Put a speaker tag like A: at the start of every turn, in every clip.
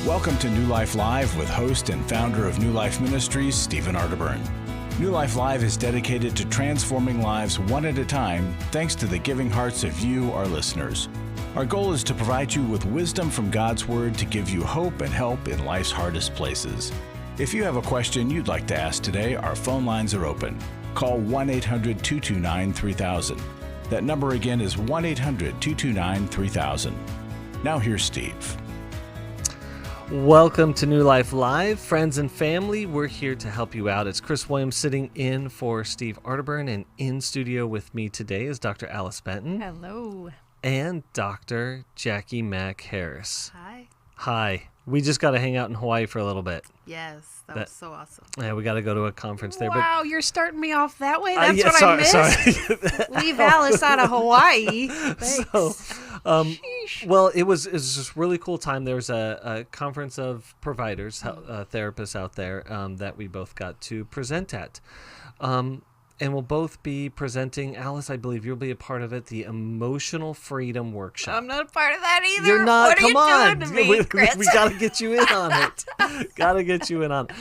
A: Welcome to New Life Live with host and founder of New Life Ministries, Stephen Arterburn. New Life Live is dedicated to transforming lives one at a time, thanks to the giving hearts of you, our listeners. Our goal is to provide you with wisdom from God's Word to give you hope and help in life's hardest places. If you have a question you'd like to ask today, our phone lines are open. Call 1-800-229-3000. That number again is 1-800-229-3000. Now here's Steve.
B: Welcome to New Life Live, friends and family. We're here to help you out. It's Chris Williams sitting in for Steve Arterburn, and in studio with me today is Dr. Alice Benton.
C: Hello.
B: And Dr. Jackie Mack Harris.
C: Hi.
B: Hi. We just got to hang out in Hawaii for a little bit.
C: Yes, that was so awesome.
B: Yeah, we got to go to a conference there.
C: Wow, you're starting me off that way? That's
B: yeah,
C: what I missed?
B: Sorry.
C: Leave Alice out of Hawaii. Thanks.
B: Well, it was just a really cool time. There was a conference of providers, therapists out there that we both got to present at. And we'll both be presenting, Alice, I believe you'll be a part of it, the Emotional Freedom Workshop.
C: I'm not a part of that either.
B: You're not.
C: What
B: Come
C: are you
B: on.
C: doing to me, Chris?
B: We got to get you in on it. Got to get you in on it.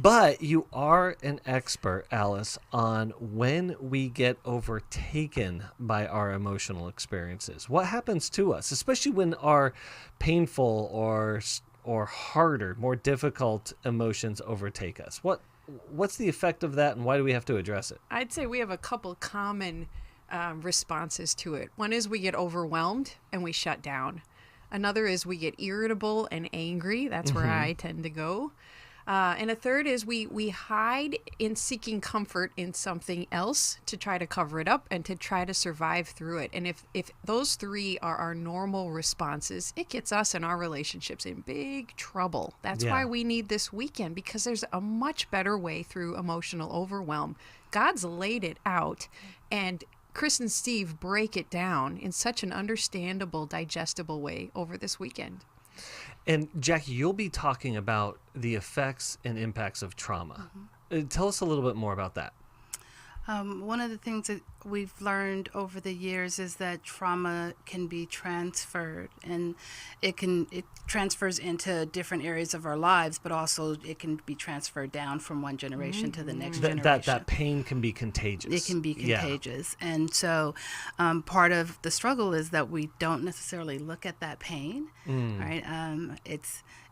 B: But you are an expert, Alice, on when we get overtaken by our emotional experiences. What happens to us, especially when our painful or harder, more difficult emotions overtake us? What's the effect of that, and why do we have to address it?
C: I'd say we have a couple common responses to it. One is we get overwhelmed and we shut down. Another is we get irritable and angry. That's where I tend to go. And a third is we hide in seeking comfort in something else to try to cover it up and to try to survive through it. And if those three are our normal responses, it gets us and our relationships in big trouble. That's why we need this weekend, because there's a much better way through emotional overwhelm. God's laid it out, and Chris and Steve break it down in such an understandable, digestible way over this weekend.
B: And Jackie, you'll be talking about the effects and impacts of trauma. Tell us a little bit more about that.
D: One of the things that we've learned over the years is that trauma can be transferred, and it transfers into different areas of our lives, but also it can be transferred down from one generation to the next generation.
B: That pain can be contagious.
D: It can be contagious. Yeah. And so part of the struggle is that we don't necessarily look at that pain, right?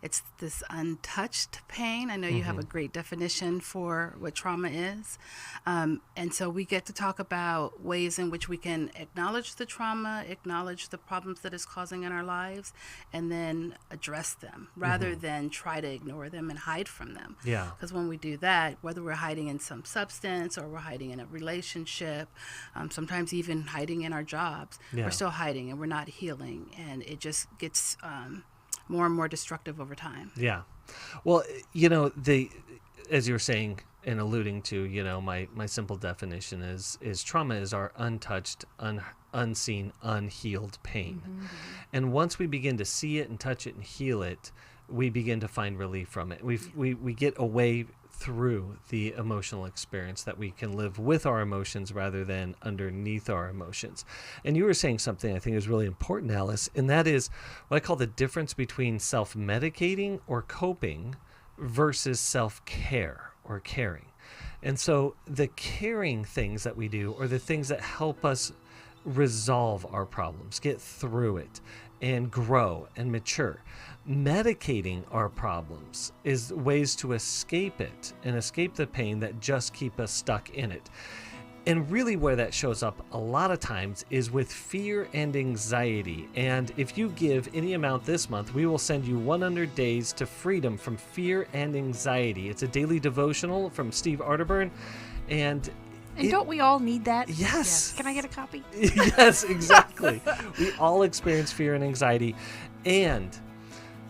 D: It's this untouched pain. I know you have a great definition for what trauma is. And so we get to talk about ways in which we can acknowledge the trauma, acknowledge the problems that it's causing in our lives, and then address them rather than try to ignore them and hide from them. Yeah. Because when we do that, whether we're hiding in some substance or we're hiding in a relationship, sometimes even hiding in our jobs, we're still hiding and we're not healing. And it just gets more and more destructive over time. Yeah.
B: Well, as you were saying and alluding to, my simple definition is trauma is our untouched, unseen, unhealed pain. And once we begin to see it and touch it and heal it, we begin to find relief from it. We get away through the emotional experience, that we can live with our emotions rather than underneath our emotions. And you were saying something I think is really important, Alice, and that is what I call the difference between self-medicating or coping versus self-care or caring. And so the caring things that we do are the things that help us resolve our problems, get through it, and grow and mature. Medicating our problems is ways to escape it and escape the pain that just keep us stuck in it. And really where that shows up a lot of times is with fear and anxiety. And if you give any amount this month, we will send you 100 days to freedom from fear and anxiety. It's a daily devotional from Steve Arterburn. And
C: don't we all need that?
B: Yes.
C: Can I get a copy?
B: Yes, exactly. We all experience fear and anxiety. And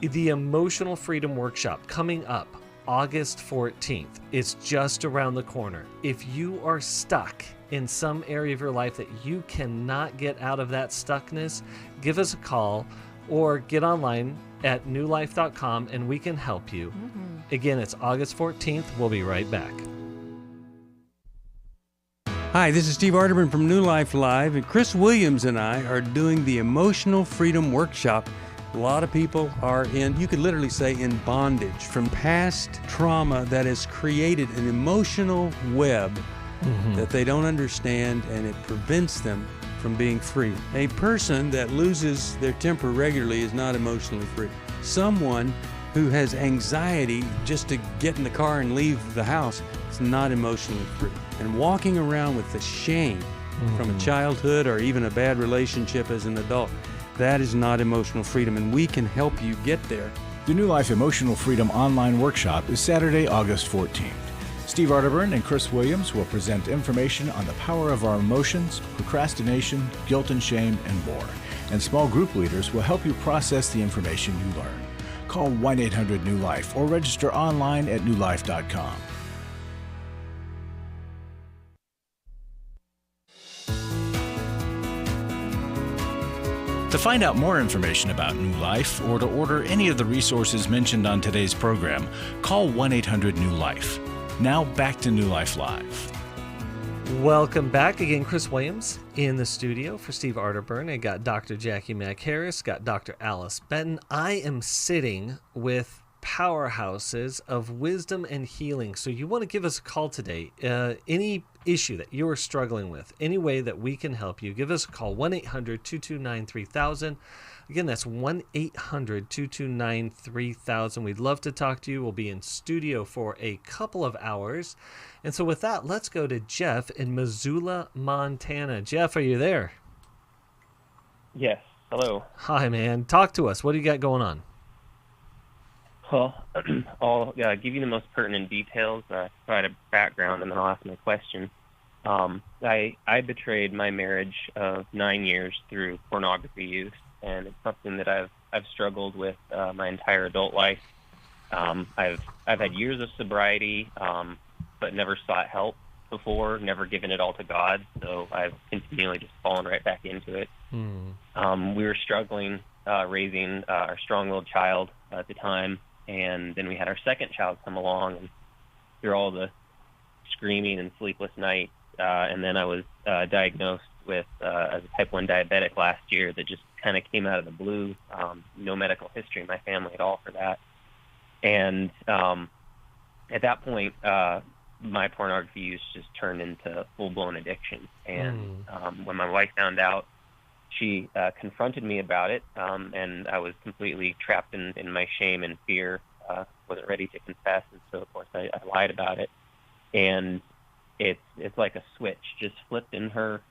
B: the Emotional Freedom Workshop coming up August 14th. It's just around the corner. If you are stuck in some area of your life that you cannot get out of that stuckness, give us a call or get online at newlife.com and we can help you. Again, it's August 14th. We'll be right back.
E: Hi, this is Steve Arterburn from New Life Live, and Chris Williams and I are doing the Emotional Freedom Workshop A lot of people are you could literally say, in bondage from past trauma that has created an emotional web that they don't understand, and it prevents them from being free. A person that loses their temper regularly is not emotionally free. Someone who has anxiety just to get in the car and leave the house is not emotionally free. And walking around with the shame from a childhood or even a bad relationship as an adult, that is not emotional freedom, and we can help you get there.
A: The New Life Emotional Freedom online workshop is Saturday, August 14th. Steve Arterburn and Chris Williams will present information on the power of our emotions, procrastination, guilt and shame, and more. And small group leaders will help you process the information you learn. Call 1-800-NEW-LIFE or register online at newlife.com. To find out more information about New Life or to order any of the resources mentioned on today's program, call 1-800-NEW-LIFE. Now back to New Life Live.
B: Welcome back again. Chris Williams in the studio for Steve Arterburn. I got Dr. Jackie Mack-Harris, got Dr. Alice Benton. I am sitting with powerhouses of wisdom and healing. So you want to give us a call today. Any issue that you are struggling with, any way that we can help you, give us a call, 1-800-229-3000. Again, that's 1-800-229-3000. We'd love to talk to you. We'll be in studio for a couple of hours. And so with that, let's go to Jeff in Missoula, Montana. Jeff, are you there?
F: Yes. Hello.
B: Hi, man. Talk to us. What do you got going on?
F: Well, I'll give you the most pertinent details, provide a background, and then I'll ask my question. I betrayed my marriage of 9 years through pornography use, and it's something that I've struggled with my entire adult life. I've had years of sobriety, but never sought help before, never given it all to God, so I've continually just fallen right back into it. We were struggling raising our strong-willed child at the time, and then we had our second child come along, and through all the screaming and sleepless nights, and then I was diagnosed with as a type 1 diabetic last year that just kind of came out of the blue. No medical history in my family at all for that. And at that point, my pornography use just turned into full-blown addiction. And when my wife found out, she confronted me about it, and I was completely trapped in my shame and fear. Wasn't ready to confess, and so of course I lied about it. And it's like a switch just flipped in her.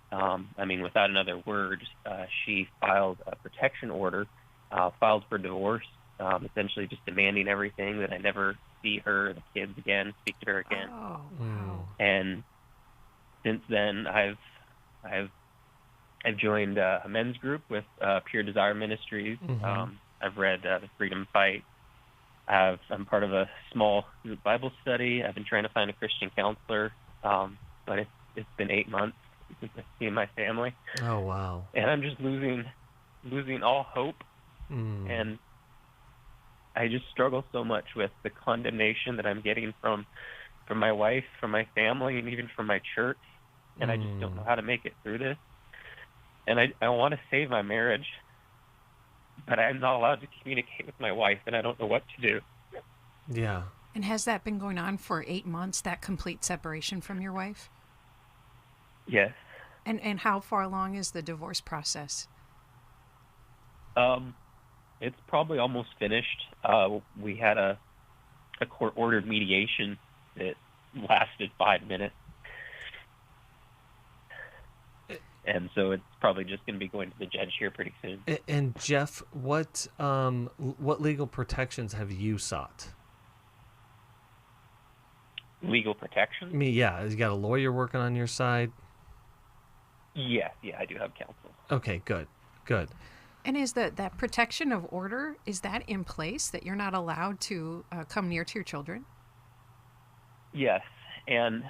F: Without another word, she filed a protection order, filed for divorce, essentially just demanding everything, that I never see her, the kids again, speak to her again.
C: Oh, wow.
F: And since then, I've joined a men's group with Pure Desire Ministries. I've read The Freedom Fight. I'm part of a small group Bible study. I've been trying to find a Christian counselor, but it's been 8 months since I've seen my family.
B: Oh, wow.
F: And I'm just losing all hope. And I just struggle so much with the condemnation that I'm getting from my wife, from my family, and even from my church. And I just don't know how to make it through this. And I want to save my marriage, but I'm not allowed to communicate with my wife, and I don't know what to do.
B: Yeah.
C: And has that been going on for 8 months, that complete separation from your wife?
F: Yes.
C: And how far along is the divorce process?
F: It's probably almost finished. We had a court-ordered mediation that lasted 5 minutes. And so it's probably just going to be going to the judge here pretty soon.
B: And Jeff, what legal protections have you sought?
F: Legal protection?
B: I mean, yeah, you got a lawyer working on your side?
F: Yeah, I do have counsel.
B: Okay, good.
C: And is that protection of order, is that in place, that you're not allowed to come near to your children?
F: Yes, and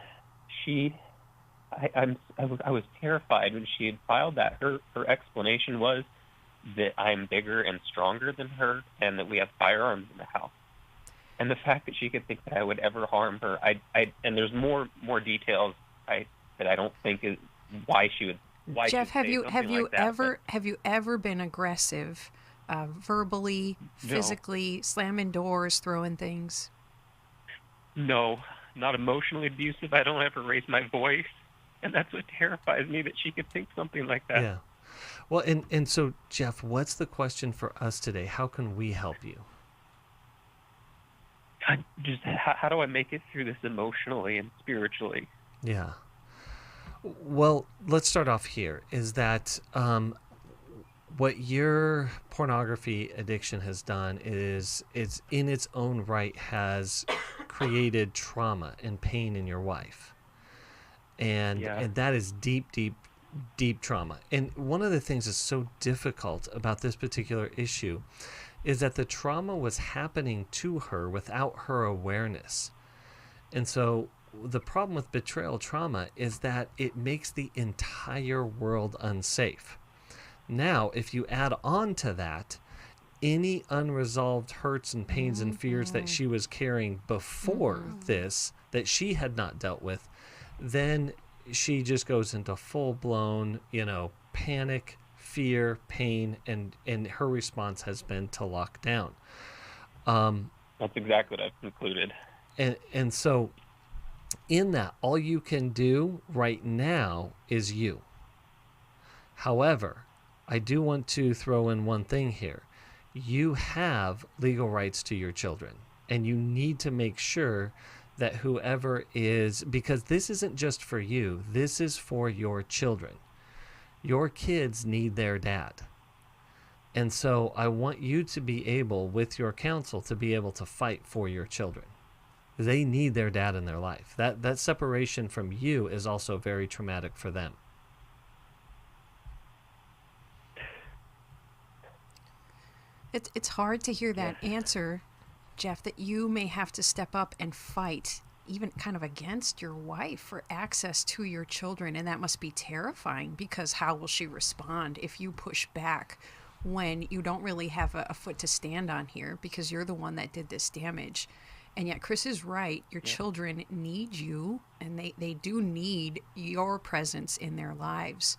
F: I was terrified when she had filed that. Her explanation was that I'm bigger and stronger than her, and that we have firearms in the house. And the fact that she could think that I would ever harm her, and there's more details that I don't think is why she would. Why
C: Jeff,
F: she would say something like that,
C: have you ever been aggressive verbally, physically, slamming doors, throwing things?
F: No, not emotionally abusive. I don't ever raise my voice. And that's what terrifies me, that she could think something like that.
B: Yeah. Well, and so, Jeff, what's the question for us today? How can we help you?
F: How do I make it through this emotionally and spiritually?
B: Yeah. Well, let's start off here. Is that what your pornography addiction has done is it's in its own right has created trauma and pain in your wife. And that is deep, deep, deep trauma. And one of the things that's so difficult about this particular issue is that the trauma was happening to her without her awareness. And so the problem with betrayal trauma is that it makes the entire world unsafe. Now, if you add on to that any unresolved hurts and pains and fears that she was carrying before this, that she had not dealt with, then she just goes into full-blown, panic, fear, pain, and her response has been to lock down.
F: That's exactly what I've concluded.
B: And so in that, all you can do right now is you. However, I do want to throw in one thing here. You have legal rights to your children, and you need to make sure that whoever is, because this isn't just for you, this is for your children. Your kids need their dad. And so I want you to be able, with your counsel, to be able to fight for your children. They need their dad in their life. That separation from you is also very traumatic for them.
C: It's hard to hear that answer, Jeff, that you may have to step up and fight, even kind of against your wife, for access to your children. And that must be terrifying, because how will she respond if you push back when you don't really have a foot to stand on here, because you're the one that did this damage? And yet Chris is right. Your children need you, and they do need your presence in their lives.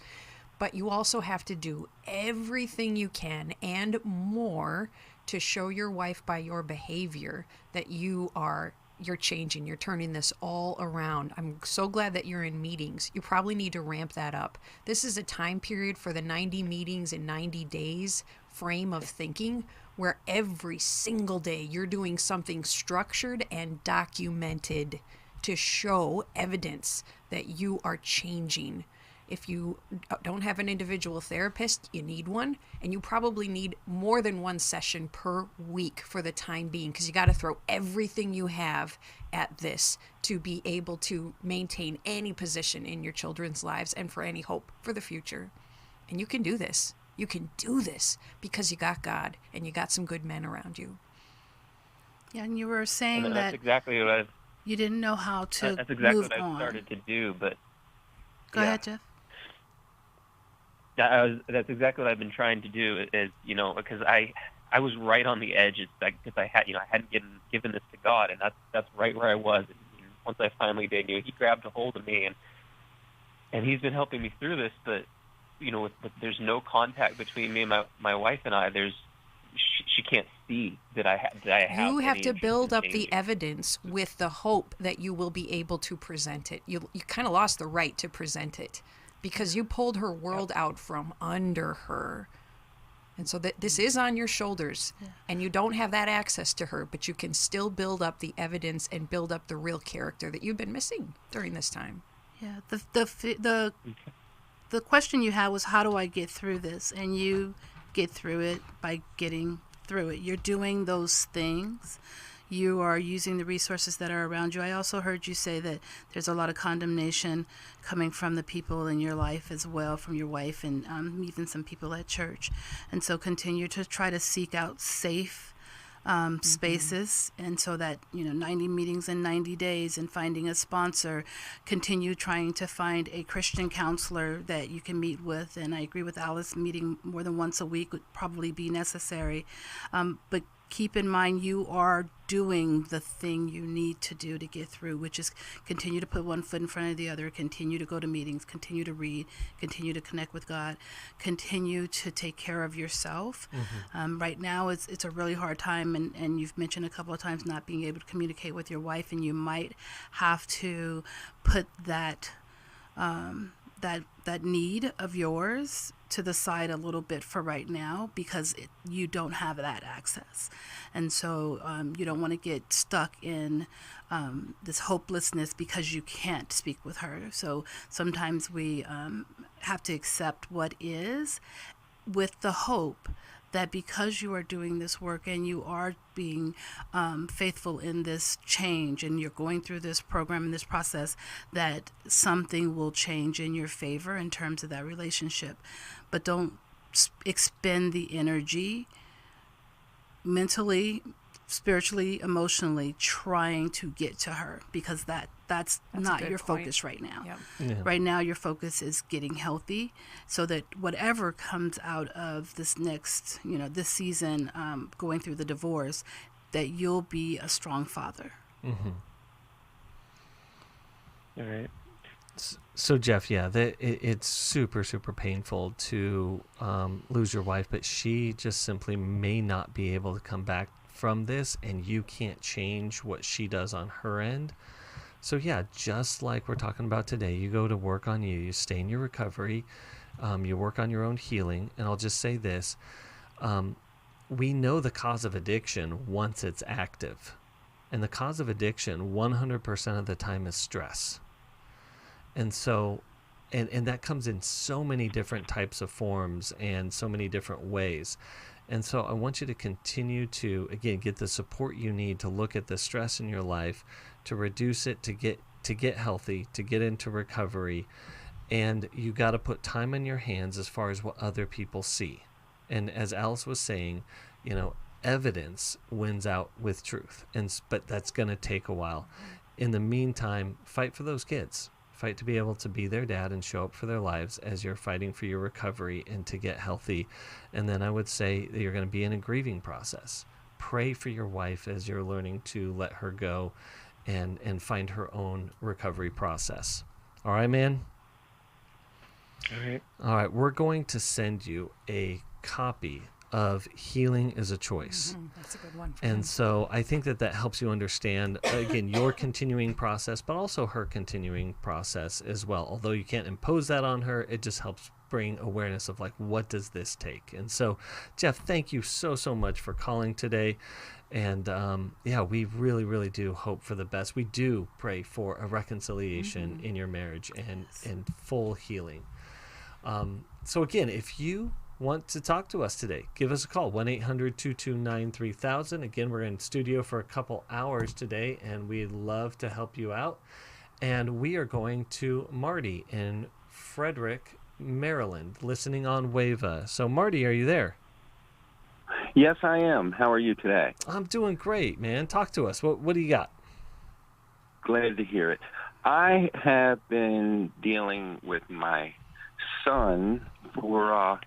C: But you also have to do everything you can and more to show your wife by your behavior that you're changing, you're turning this all around. I'm so glad that you're in meetings. You probably need to ramp that up. This is a time period for the 90 meetings in 90 days frame of thinking, where every single day you're doing something structured and documented to show evidence that you are changing. If you don't have an individual therapist, you need one, and you probably need more than one session per week for the time being, because you got to throw everything you have at this to be able to maintain any position in your children's lives and for any hope for the future. And you can do this. You can do this because you got God and you got some good men around you.
D: Yeah, and you were saying
F: that's exactly what
D: you didn't know how to
F: That's exactly
D: move
F: what
D: on.
F: I've started to do, but...
D: Go ahead, Jeff.
F: That's exactly what I've been trying to do, is, because I was right on the edge. It's like, because I hadn't given this to God, and that's right where I was. And once I finally did, he grabbed a hold of me, and he's been helping me through this. But there's no contact between me and my wife and I. She can't see that I have.
C: You have to build up the
F: changing.
C: evidence with the hope that you will be able to present it. You kind of lost the right to present it, because you pulled her world out from under her. And so that this is on your shoulders, and you don't have that access to her, but you can still build up the evidence and build up the real character that you've been missing during this time.
D: Yeah, the question you had was, how do I get through this? And you get through it by getting through it. You're doing those things. You are using the resources that are around you. I also heard you say that there's a lot of condemnation coming from the people in your life as well, from your wife and even some people at church. And so continue to try to seek out safe spaces, and so that 90 meetings in 90 days, and finding a sponsor. Continue trying to find a Christian counselor that you can meet with, and I agree with Alice, meeting more than once a week would probably be necessary, but keep in mind you are doing the thing you need to do to get through, which is continue to put one foot in front of the other, continue to go to meetings, continue to read, continue to connect with God, continue to take care of yourself. Right now it's a really hard time, and you've mentioned a couple of times not being able to communicate with your wife, and you might have to put that that need of yours to the side a little bit for right now, because you don't have that access. And so you don't want to get stuck in this hopelessness because you can't speak with her. So sometimes we have to accept what is, with the hope that because you are doing this work and you are being faithful in this change, and you're going through this program and this process, that something will change in your favor in terms of that relationship. But don't expend the energy mentally, spiritually, emotionally trying to get to her, because that's not your focus right now.
C: Yep.
B: Yeah.
D: Right now your focus is getting healthy, so that whatever comes out of this next, this season, going through the divorce, that you'll be a strong father.
F: All right.
B: So Jeff, yeah, it's super, super painful to lose your wife, but she just simply may not be able to come back from this, and you can't change what she does on her end. So yeah, just like we're talking about today, you go to work on you stay in your recovery, you work on your own healing. And I'll just say this, we know the cause of addiction once it's active, and the cause of addiction 100% of the time is stress. And so, and that comes in so many different types of forms and so many different ways. And so I want you to continue to, again, get the support you need to look at the stress in your life, to reduce it, to get healthy, to get into recovery. And you got to put time in your hands as far as what other people see. And as Alice was saying, evidence wins out with truth. But that's going to take a while. In the meantime, fight for those kids. Fight to be able to be their dad and show up for their lives as you're fighting for your recovery and to get healthy. And then I would say that you're going to be in a grieving process. Pray for your wife as you're learning to let her go and find her own recovery process. All right, man?
F: All right.
B: All right, we're going to send you a copy of Healing is a Choice.
C: That's a good one for him.
B: And so I think that helps you understand, again, your continuing process, but also her continuing process as well. Although you can't impose that on her, it just helps bring awareness of, like, what does this take? And so, Jeff, thank you so, so much for calling today. And yeah, we really, really do hope for the best. We do pray for a reconciliation in your marriage and full healing. So again, if you want to talk to us today, give us a call, 1-800-229-3000. Again, we're in studio for a couple hours today, and we'd love to help you out. And we are going to Marty in Frederick, Maryland, listening on WAVA. So Marty, are you there?
G: Yes, I am. How are you today?
B: I'm doing great, man. Talk to us. What do you got?
G: Glad to hear it. I have been dealing with my son for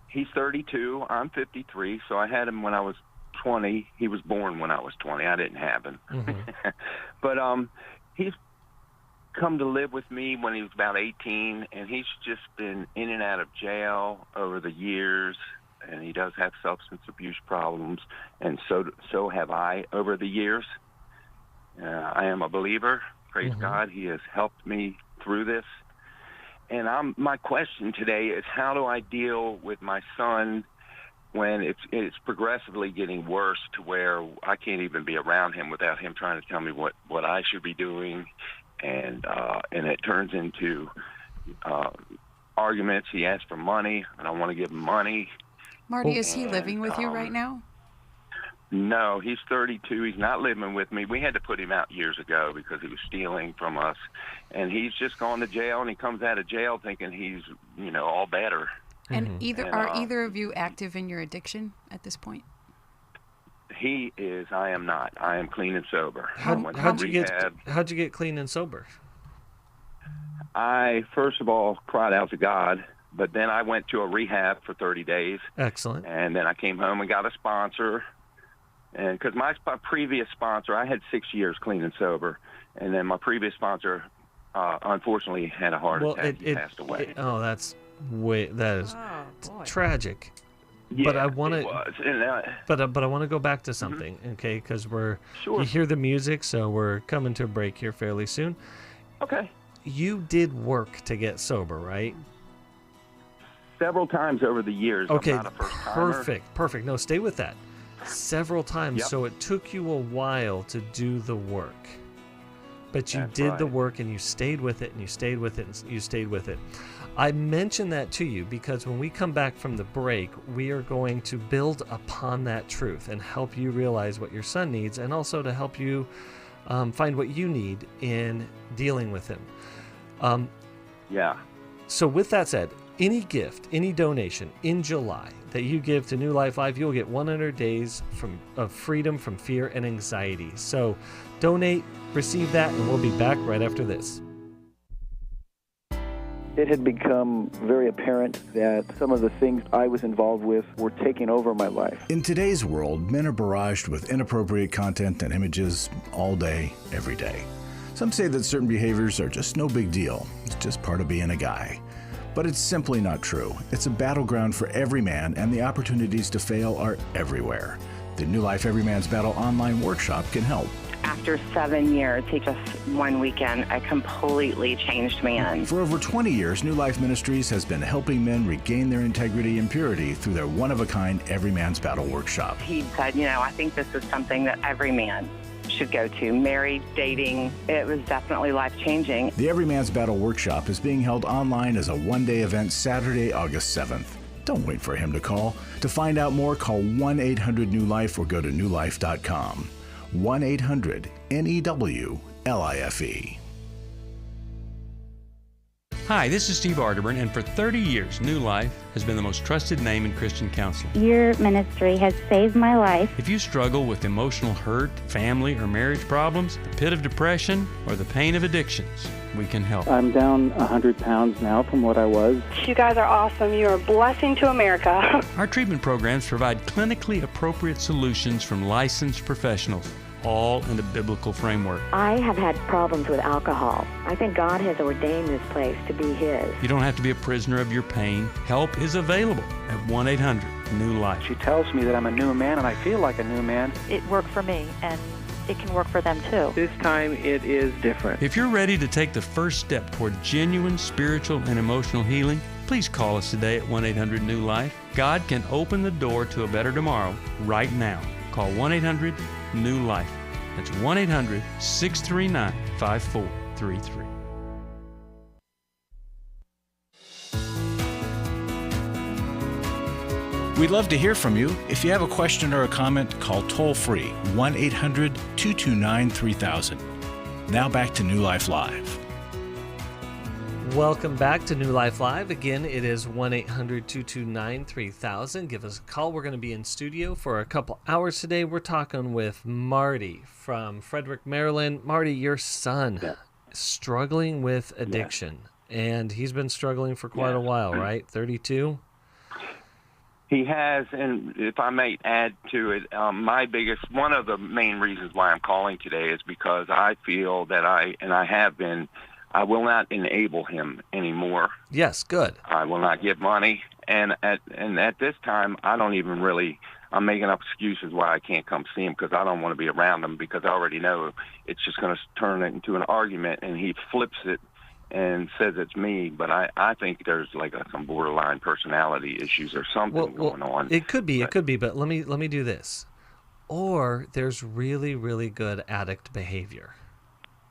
G: he's 32, I'm 53, so I had him when I was 20. He was born when I was 20. I didn't have him. But he's come to live with me when he was about 18, and he's just been in and out of jail over the years, and he does have substance abuse problems, and so have I over the years. I am a believer. Praise God. He has helped me through this. And my question today is, how do I deal with my son when it's progressively getting worse to where I can't even be around him without him trying to tell me what I should be doing, and it turns into arguments. He asks for money, and I want to give him money.
C: Marty, is he living with you right now?
G: No, he's 32. He's not living with me. We had to put him out years ago because he was stealing from us. And he's just gone to jail, and he comes out of jail thinking he's, all better.
C: And are either of you active in your addiction at this point?
G: He is. I am not. I am clean and sober.
B: How'd you get clean and sober?
G: I, first of all, cried out to God but then I went to a rehab for 30 days.
B: Excellent.
G: And then I came home and got a sponsor. And because my previous sponsor, I had 6 years clean and sober. And then my previous sponsor, unfortunately, had a heart attack. He passed away.
B: That is tragic.
G: Yeah,
B: but I want
G: it
B: to.
G: was. And,
B: but I want to go back to something, okay? Because
G: Sure.
B: you hear the music, so we're coming to a break here fairly soon.
G: Okay.
B: You did work to get sober, right?
G: Several times over the years.
B: Okay,
G: I'm not a first-timer.
B: perfect. No, stay with that. Several times,
G: Yep.
B: so it took you a while to do the work. But you
G: That's
B: did the
G: right.
B: work, and you stayed with it, and you stayed with it, and you stayed with it. I mention that to you because when we come back from the break, we are going to build upon that truth and help you realize what your son needs, and also to help you find what you need in dealing with him.
G: Yeah.
B: So with that said, any gift, any donation in July that you give to New Life Live, you'll get 100 days of freedom from fear and anxiety. So donate, receive that, and we'll be back right after this.
H: It had become very apparent that some of the things I was involved with were taking over my life.
A: In today's world, men are barraged with inappropriate content and images all day, every day. Some say that certain behaviors are just no big deal. It's just part of being a guy. But it's simply not true. It's a battleground for every man, and the opportunities to fail are everywhere. The New Life Every Man's Battle online workshop can help.
I: After 7 years, just one weekend, a completely changed man.
A: For over 20 years, New Life Ministries has been helping men regain their integrity and purity through their one-of-a-kind Every Man's Battle workshop.
I: He said, I think this is something that every man should go to. Married, dating, it was definitely life-changing.
A: The Every Man's Battle workshop is being held online as a one-day event Saturday, August 7th. Don't wait for him to call. To find out more, call 1-800-NEW-LIFE or go to newlife.com. 1-800-NEW-LIFE.
E: Hi, this is Steve Arterburn, and for 30 years, New Life has been the most trusted name in Christian counseling.
J: Your ministry has saved my life.
E: If you struggle with emotional hurt, family or marriage problems, the pit of depression, or the pain of addictions, we can help.
H: I'm down 100 pounds now from what I was.
K: You guys are awesome. You're a blessing to America.
E: Our treatment programs provide clinically appropriate solutions from licensed professionals, all in a biblical framework.
J: I have had problems with alcohol. I think God has ordained this place to be His.
E: You don't have to be a prisoner of your pain. Help is available at 1-800-NEW-LIFE.
H: She tells me that I'm a new man, and I feel like a new man.
L: It worked for me, and it can work for them too.
H: This time it is different.
E: If you're ready to take the first step toward genuine spiritual and emotional healing, please call us today at 1-800-NEW-LIFE. God can open the door to a better tomorrow right now. Call 1-800-NEW-LIFE. That's 1-800-639-5433.
A: We'd love to hear from you. If you have a question or a comment, call toll-free 1-800-229-3000. Now back to New Life Live.
B: Welcome back to New Life Live. Again, it is 1-800-229-3000. Give us a call. We're going to be in studio for a couple hours today. We're talking with Marty from Frederick, Maryland. Marty, your son, struggling with addiction. And he's been struggling for quite a while, right? 32?
G: He has, and if I may add to it, one of the main reasons why I'm calling today is because I feel that I will not enable him anymore.
B: Yes, good.
G: I will not give money, and at this time, I don't even really. I'm making up excuses why I can't come see him because I don't want to be around him because I already know it's just going to turn it into an argument, and he flips it and says it's me. But I think there's like some borderline personality issues or something going on.
B: It could be, but let me do this. Or there's really, really good addict behavior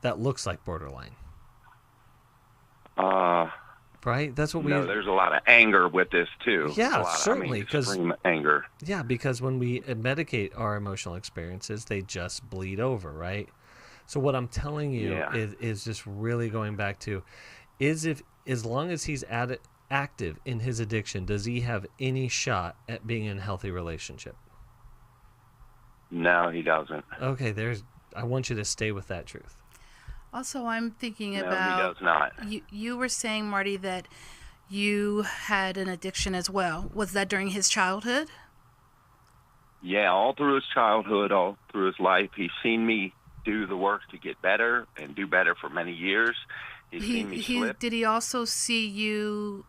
B: that looks like borderline. Right? That's what
G: there's a lot of anger with this too.
B: Yeah, certainly.
G: Extreme anger.
B: Yeah, because when we medicate our emotional experiences, they just bleed over, right? So what I'm telling you is just really going back to, as long as he's active in his addiction, does he have any shot at being in a healthy relationship?
G: No, he doesn't.
B: Okay, I want you to stay with that truth.
D: Also, I'm thinking
G: No,
D: about.
G: he does not.
D: You were saying, Marty, that you had an addiction as well. Was that during his childhood?
G: Yeah, all through his childhood, all through his life, he's seen me do the work to get better and do better for many years. He's seen me slip.
D: Did he also see you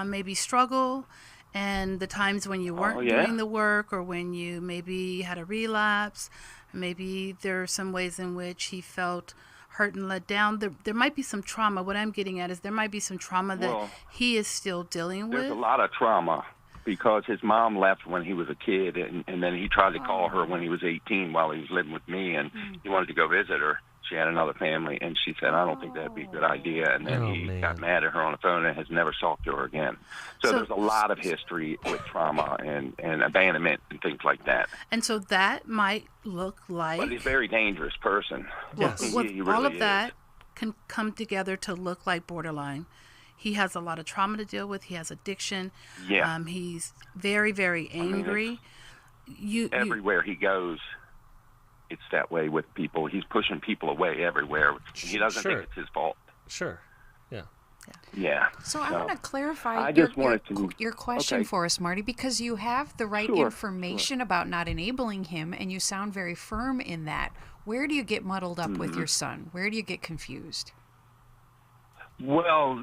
D: maybe struggle and the times when you weren't doing the work, or when you maybe had a relapse? Maybe there are some ways in which he felt hurt and let down. There might be some trauma. What I'm getting at is there might be some trauma that he is still dealing with.
G: There's a lot of trauma because his mom left when he was a kid, and then he tried to call her when he was 18 while he was living with me, and he wanted to go visit her. She had another family, and she said, I don't think that'd be a good idea. And then he got mad at her on the phone and has never talked to her again. So there's a lot of history with trauma and abandonment and things like that.
D: And so that might look like...
G: But he's a very dangerous person.
B: Yes.
G: He really
D: all of that
G: is.
D: can come together to look like borderline. He has a lot of trauma to deal with. He has addiction.
G: Yeah.
D: He's very, very angry.
G: Everywhere he goes, it's that way with people. He's pushing people away everywhere. He doesn't think it's his fault.
B: Sure. Yeah.
G: Yeah.
C: So I want to clarify your question for us, Marty, because you have the right information about not enabling him, and you sound very firm in that. Where do you get muddled up with your son? Where do you get confused?
G: Well,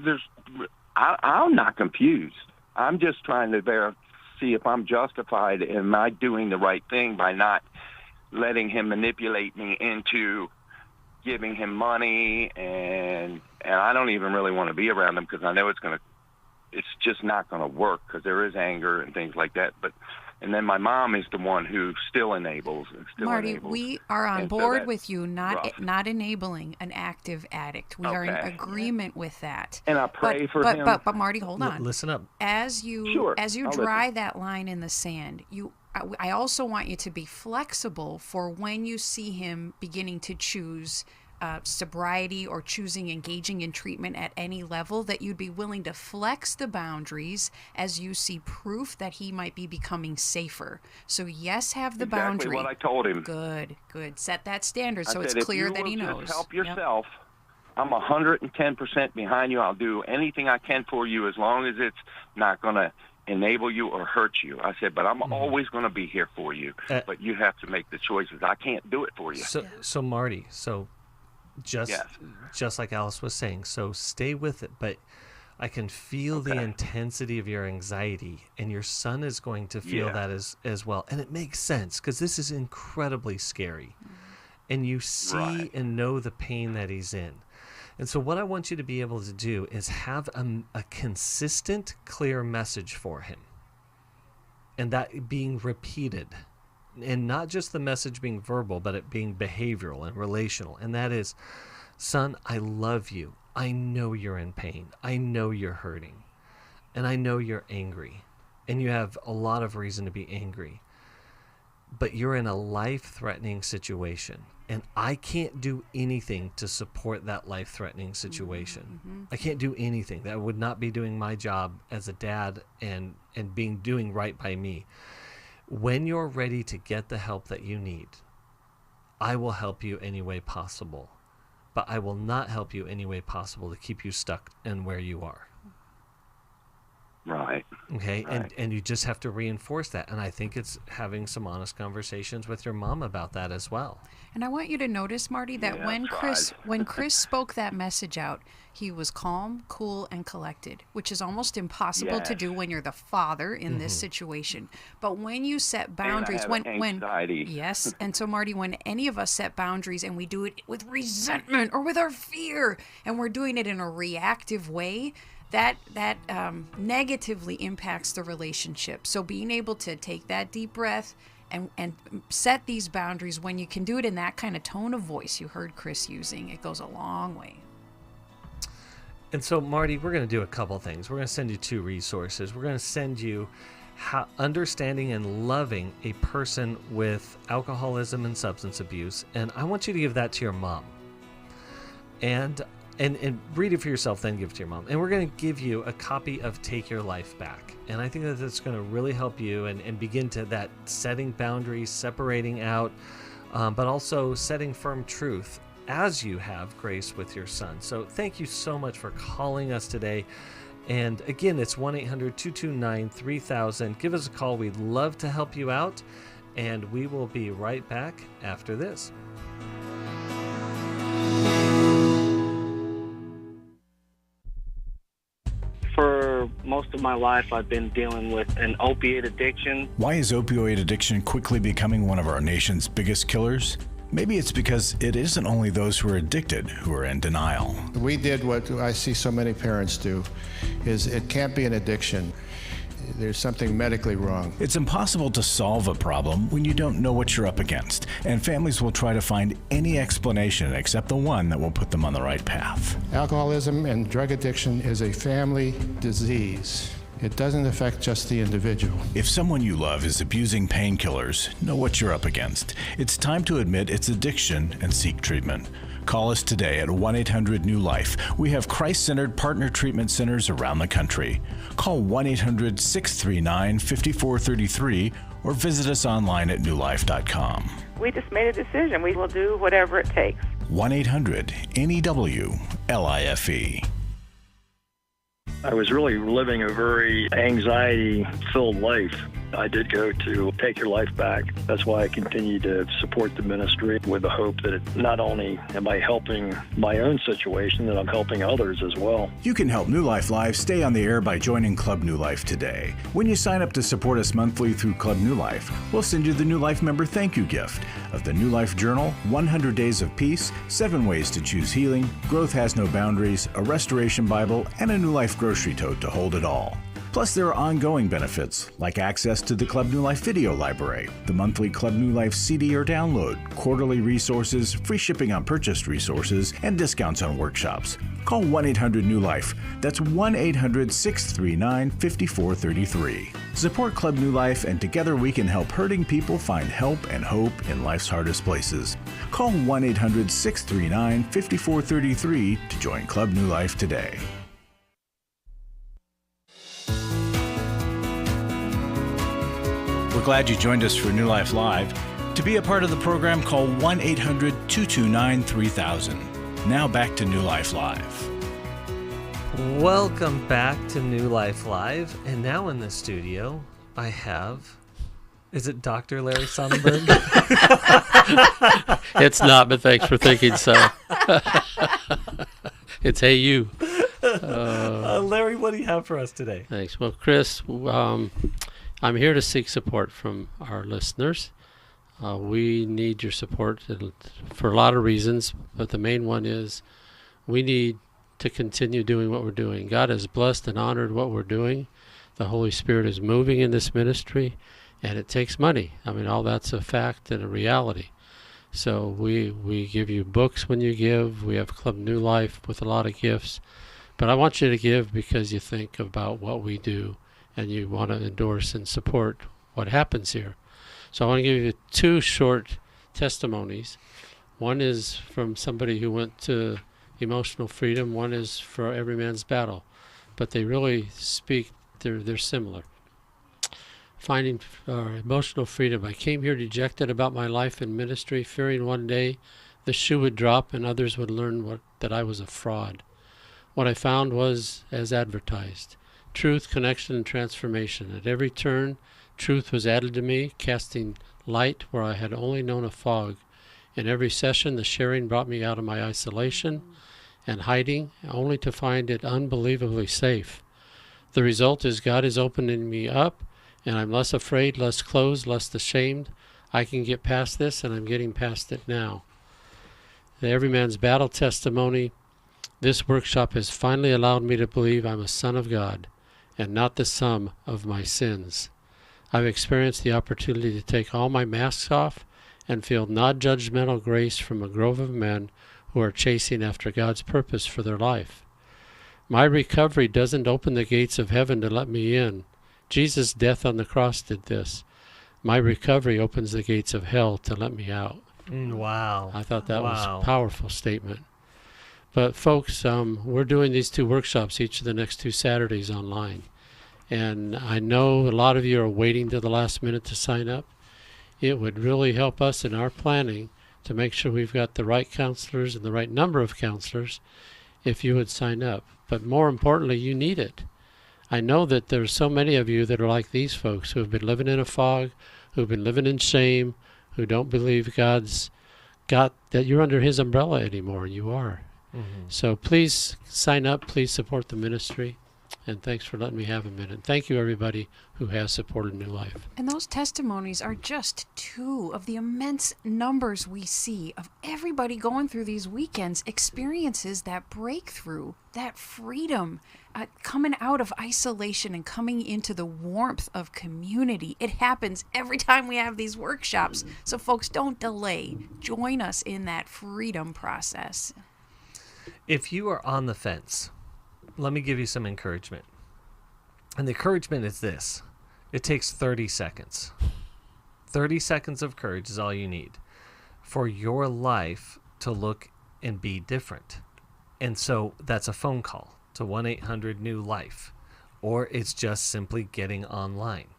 G: I'm not confused. I'm just trying to see if I'm justified. Am I doing the right thing by not letting him manipulate me into giving him money, and I don't even really want to be around him because I know it's just not going to work because there is anger and things like that. And then my mom is the one who still enables.
C: Marty, we are on board with you, not enabling an active addict. We are in agreement with that.
G: And I pray for him.
C: But Marty, hold on.
B: Listen up.
C: As you dry that line in the sand, I also want you to be flexible for when you see him beginning to choose sobriety or choosing engaging in treatment at any level, that you'd be willing to flex the boundaries as you see proof that he might be becoming safer. So yes, have the boundary.
G: Exactly what I told him.
C: Good. Set that standard so it's clear that he knows.
G: If you will just help yourself, I'm 110% behind you. I'll do anything I can for you as long as it's not going to enable you or hurt you. I said, but I'm always going to be here for you. But you have to make the choices. I can't do it for you.
B: So Marty, just like Alice was saying, so stay with it, but I can feel the intensity of your anxiety, and your son is going to feel that as well. And it makes sense because this is incredibly scary. And you see and know the pain that he's in. And so what I want you to be able to do is have a consistent, clear message for him. And that being repeated. And not just the message being verbal, but it being behavioral and relational. And that is, son, I love you. I know you're in pain. I know you're hurting. And I know you're angry. And you have a lot of reason to be angry. But you're in a life-threatening situation. And I can't do anything to support that life-threatening situation. I can't do anything. That would not be doing my job as a dad and doing right by me. When you're ready to get the help that you need, I will help you any way possible. But I will not help you any way possible to keep you stuck in where you are.
G: Right.
B: Okay. Right. And you just have to reinforce that. And I think it's having some honest conversations with your mom about that as well. And
C: I want you to notice, Marty, that when Chris spoke that message out, he was calm, cool, and collected, which is almost impossible to do when you're the father in this situation. But when you set boundaries, yes, and so Marty, when any of us set boundaries and we do it with resentment or with our fear, and we're doing it in a reactive way, that negatively impacts the relationship. So being able to take that deep breath and set these boundaries when you can do it in that kind of tone of voice you heard Chris using, it goes a long way.
B: And so, Marty, we're going to do a couple things. We're going to send you 2 resources. We're going to send you how understanding and loving a person with alcoholism and substance abuse. And I want you to give that to your mom. And read it for yourself, then give it to your mom. And we're going to give you a copy of Take Your Life Back. And I think that that's going to really help you and begin to that setting boundaries, separating out, but also setting firm truth as you have grace with your son. So thank you so much for calling us today. And again, it's 1-800-229-3000. Give us a call. We'd love to help you out. And we will be right back after this.
M: For most of my life, I've been dealing with an opiate addiction.
A: Why is opioid addiction quickly becoming one of our nation's biggest killers? Maybe it's because it isn't only those who are addicted who are in denial.
N: We did what I see so many parents do, is it can't be an addiction. There's something medically wrong.
A: It's impossible to solve a problem when you don't know what you're up against, and families will try to find any explanation except the one that will put them on the right path.
N: Alcoholism and drug addiction is a family disease. It doesn't affect just the individual.
A: If someone you love is abusing painkillers, know what you're up against. It's time to admit it's addiction and seek treatment. Call us today at 1-800-NEW-LIFE. We have Christ-centered partner treatment centers around the country. Call 1-800-639-5433 or visit us online at newlife.com.
O: We just made a decision. We will do whatever it takes.
A: 1-800-NEW-LIFE.
P: I was really living a very anxiety-filled life. I did go to Take Your Life Back. That's why I continue to support the ministry with the hope that not only am I helping my own situation, that I'm helping others as well.
A: You can help New Life Live stay on the air by joining Club New Life today. When you sign up to support us monthly through Club New Life, we'll send you the New Life member thank you gift of the New Life Journal, 100 Days of Peace, 7 Ways to Choose Healing, Growth Has No Boundaries, a Restoration Bible, and a New Life grocery tote to hold it all. Plus, there are ongoing benefits, like access to the Club New Life video library, the monthly Club New Life CD or download, quarterly resources, free shipping on purchased resources, and discounts on workshops. Call 1-800-NEW-LIFE. That's 1-800-639-5433. Support Club New Life, and together we can help hurting people find help and hope in life's hardest places. Call 1-800-639-5433 to join Club New Life today. We're glad you joined us for New Life Live. To be a part of the program, call 1-800-229-3000. Now back to New Life Live.
B: Welcome back to New Life Live. And now in the studio, I have... Is it Dr. Larry Sonnenburg?
E: It's not, but thanks for thinking so. It's Hey You.
B: Larry, what do you have for us today?
E: Thanks. Well, Chris, I'm here to seek support from our listeners. We need your support for a lot of reasons, but the main one is we need to continue doing what we're doing. God has blessed and honored what we're doing. The Holy Spirit is moving in this ministry, and it takes money. I mean, all that's a fact and a reality. So we give you books when you give. We have Club New Life with a lot of gifts. But I want you to give because you think about what we do and you want to endorse and support what happens here. So I want to give you 2 short testimonies. One is from somebody who went to emotional freedom. One is for Every Man's Battle. But they really speak, they're similar. Finding emotional freedom. I came here dejected about my life and ministry, fearing one day the shoe would drop and others would learn that I was a fraud. What I found was as advertised. Truth, connection, and transformation. At every turn, truth was added to me, casting light where I had only known a fog. In every session, the sharing brought me out of my isolation and hiding, only to find it unbelievably safe. The result is God is opening me up, and I'm less afraid, less closed, less ashamed. I can get past this, and I'm getting past it now. The Every Man's Battle testimony. This workshop has finally allowed me to believe I'm a son of God and not the sum of my sins. I've experienced the opportunity to take all my masks off and feel non-judgmental grace from a grove of men who are chasing after God's purpose for their life. My recovery doesn't open the gates of heaven to let me in. Jesus' death on the cross did this. My recovery opens the gates of hell to let me out.
B: Wow.
E: I thought that was a powerful statement. But folks, we're doing these 2 workshops each of the next 2 Saturdays online. And I know a lot of you are waiting to the last minute to sign up. It would really help us in our planning to make sure we've got the right counselors and the right number of counselors if you would sign up. But more importantly, you need it.
Q: I know that there's so many of you that are like these folks who have been living in a fog, who've been living in shame, who don't believe God's got that you're under his umbrella anymore, and you are. Mm-hmm. So please sign up, please support the ministry, and thanks for letting me have a minute. Thank you, everybody who has supported New Life.
C: And those testimonies are just two of the immense numbers we see of everybody going through these weekends experiences that breakthrough, that freedom, coming out of isolation and coming into the warmth of community. It happens every time we have these workshops. So folks, don't delay. Join us in that freedom process.
B: If you are on the fence, let me give you some encouragement. And the encouragement is this. It takes 30 seconds. 30 seconds of courage is all you need for your life to look and be different. And so that's a phone call to 1-800-NEW-LIFE, or it's just simply getting online.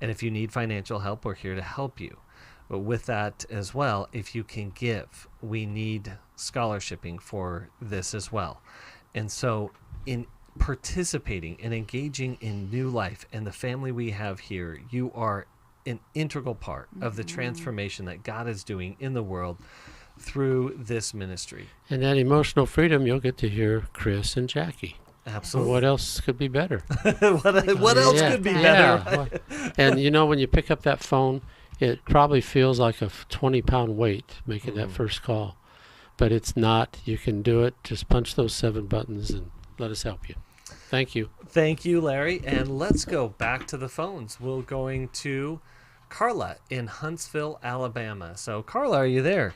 B: And if you need financial help, we're here to help you. But with that as well, if you can give, we need scholarshiping for this as well. And so in participating and engaging in New Life and the family we have here, you are an integral part of the transformation that God is doing in the world through this ministry.
Q: And that emotional freedom, you'll get to hear Chris and Jackie.
B: Absolutely.
Q: So what else could be better?
B: what else could be better?
Q: And you know, when you pick up that phone, it probably feels like a 20-pound weight making that first call. But it's not. You can do it. Just punch those 7 buttons and let us help you. Thank you.
B: Thank you, Larry. And let's go back to the phones. We're going to Carla in Huntsville, Alabama. So, Carla, are you there?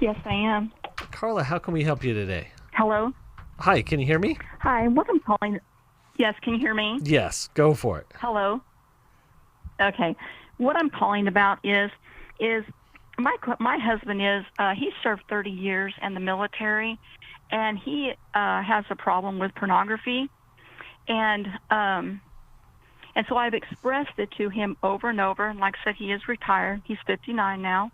R: Yes, I am.
B: Carla, how can we help you today?
R: Hello?
B: Hi, can you hear me?
R: Hi, what I'm calling... Yes, can you hear me?
B: Yes, go for it.
R: Hello? Okay. What I'm calling about is my husband is, he served 30 years in the military, and he has a problem with pornography. And so I've expressed it to him over and over. And like I said, he is retired. He's 59 now.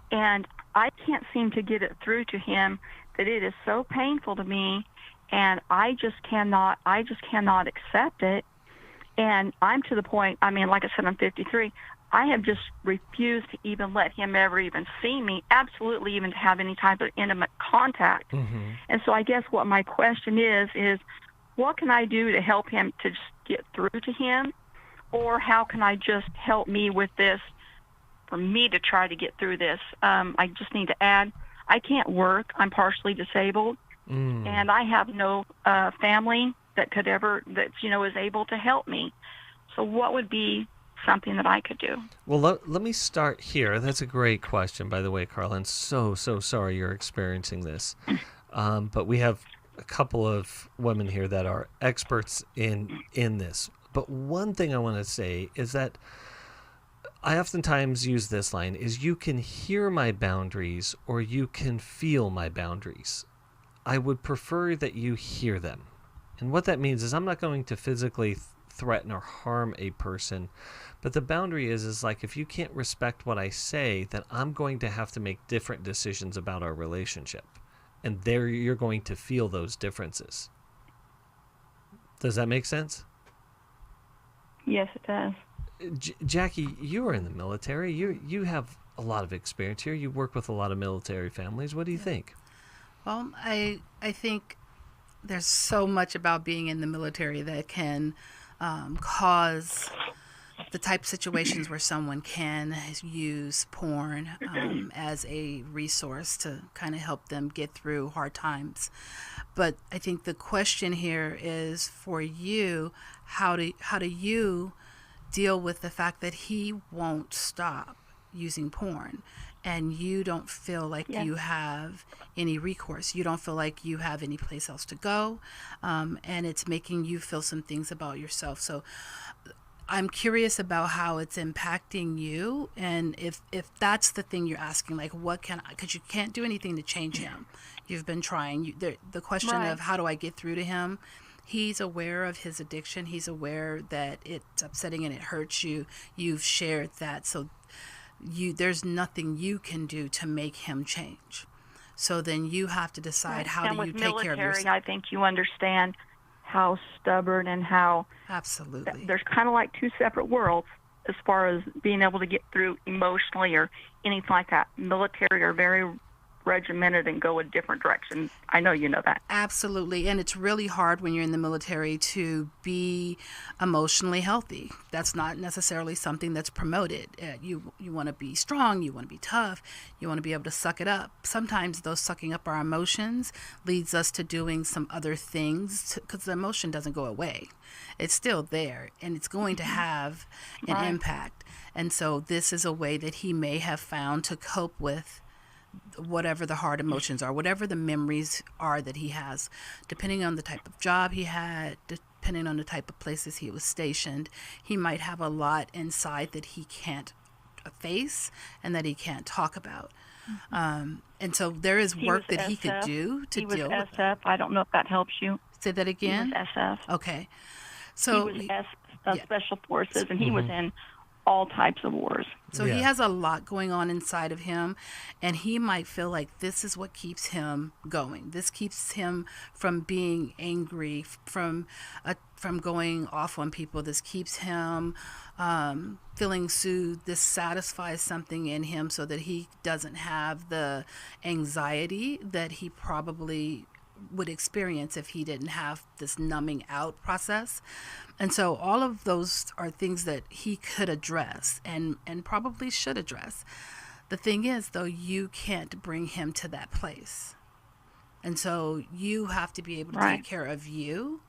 R: And I can't seem to get it through to him that it is so painful to me, and I just cannot accept it. And I'm to the point, I mean, like I said, I'm 53. I have just refused to even let him ever even see me, absolutely even to have any type of intimate contact. Mm-hmm. And so I guess what my question is what can I do to help him to just get through to him? Or how can I just help me with this, for me to try to get through this? I just need to add, I can't work. I'm partially disabled. And I have no family that could ever, that, is able to help me. So what would be something that I could do?
B: Well, let me start here. That's a great question, by the way, Carla. I'm so sorry you're experiencing this. But we have a couple of women here that are experts in this. But one thing I want to say is that I oftentimes use this line, is you can hear my boundaries or you can feel my boundaries. I would prefer that you hear them. And what that means is I'm not going to physically threaten or harm a person, but the boundary is like, if you can't respect what I say, then I'm going to have to make different decisions about our relationship. And there you're going to feel those differences. Does that make sense?
R: Yes, it does.
B: Jackie, you were in the military. You have a lot of experience here. You work with a lot of military families. What do you think?
D: Well, I think there's so much about being in the military that can cause the type of situations where someone can use porn as a resource to kind of help them get through hard times. But I think the question here is for you, how do you deal with the fact that he won't stop using porn and you don't feel like you have any recourse? You don't feel like you have any place else to go, and it's making you feel some things about yourself. So I'm curious about how it's impacting you, and if that's the thing you're asking, like, what can I, because you can't do anything to change him. You've been trying. The question of how do I get through to him, he's aware of his addiction. He's aware that it's upsetting and it hurts you. You've shared that. So there's nothing you can do to make him change. So then you have to decide how do you take care of yourself.
R: I think you understand how stubborn and how
D: absolutely
R: there's kind of like two separate worlds as far as being able to get through emotionally or anything like that. Military are very regimented and go a different direction. I know you know that.
D: Absolutely. And it's really hard when you're in the military to be emotionally healthy. That's not necessarily something that's promoted. You want to be strong, you want to be tough, you want to be able to suck it up. Sometimes those sucking up our emotions leads us to doing some other things because the emotion doesn't go away. It's still there and it's going to have an impact. And so this is a way that he may have found to cope with whatever the hard emotions are, whatever the memories are that he has, depending on the type of job he had, depending on the type of places he was stationed. He might have a lot inside that he can't face and that he can't talk about. And so there is work that he could do to deal with
R: SF. I don't know if that helps you.
D: Say that again?
R: He was SF.
D: Okay. So
R: he was Special Forces, and he was in all types of wars.
D: So he has a lot going on inside of him, and he might feel like this is what keeps him going. This keeps him from being angry, from going off on people. This keeps him feeling soothed. This satisfies something in him so that he doesn't have the anxiety that he probably would experience if he didn't have this numbing out process. And so all of those are things that he could address and probably should address. The thing is, though, you can't bring him to that place. And so you have to be able to take care of you.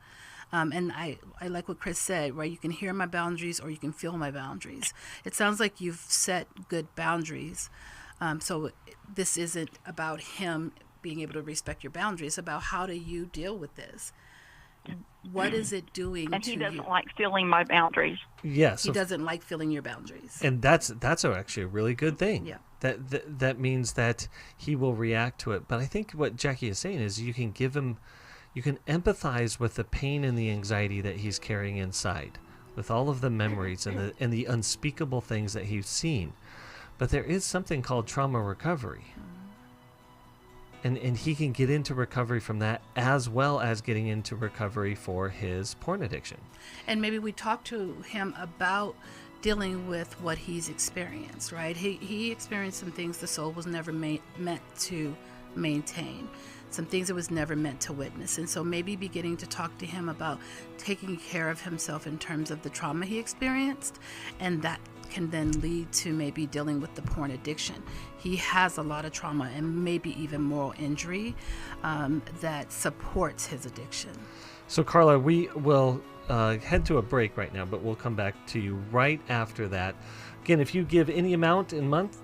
D: And I like what Chris said, right? You can hear my boundaries or you can feel my boundaries. It sounds like you've set good boundaries. So this isn't about him being able to respect your boundaries. It's about how do you deal with this? What is it doing
R: and
D: to you?
R: And he doesn't like feeling my boundaries.
B: Yes.
D: He doesn't like feeling your boundaries.
B: And that's actually a really good thing.
D: Yeah.
B: That means that he will react to it. But I think what Jackie is saying is you can empathize with the pain and the anxiety that he's carrying inside, with all of the memories and the unspeakable things that he's seen. But there is something called trauma recovery. And he can get into recovery from that, as well as getting into recovery for his porn addiction.
D: And maybe we talk to him about dealing with what he's experienced, right? He experienced some things the soul was never meant to maintain, some things it was never meant to witness. And so maybe beginning to talk to him about taking care of himself in terms of the trauma he experienced, and that can then lead to maybe dealing with the porn addiction. He has a lot of trauma and maybe even moral injury that supports his addiction.
B: So Carla, we will head to a break right now, but we'll come back to you right after that. Again, if you give any amount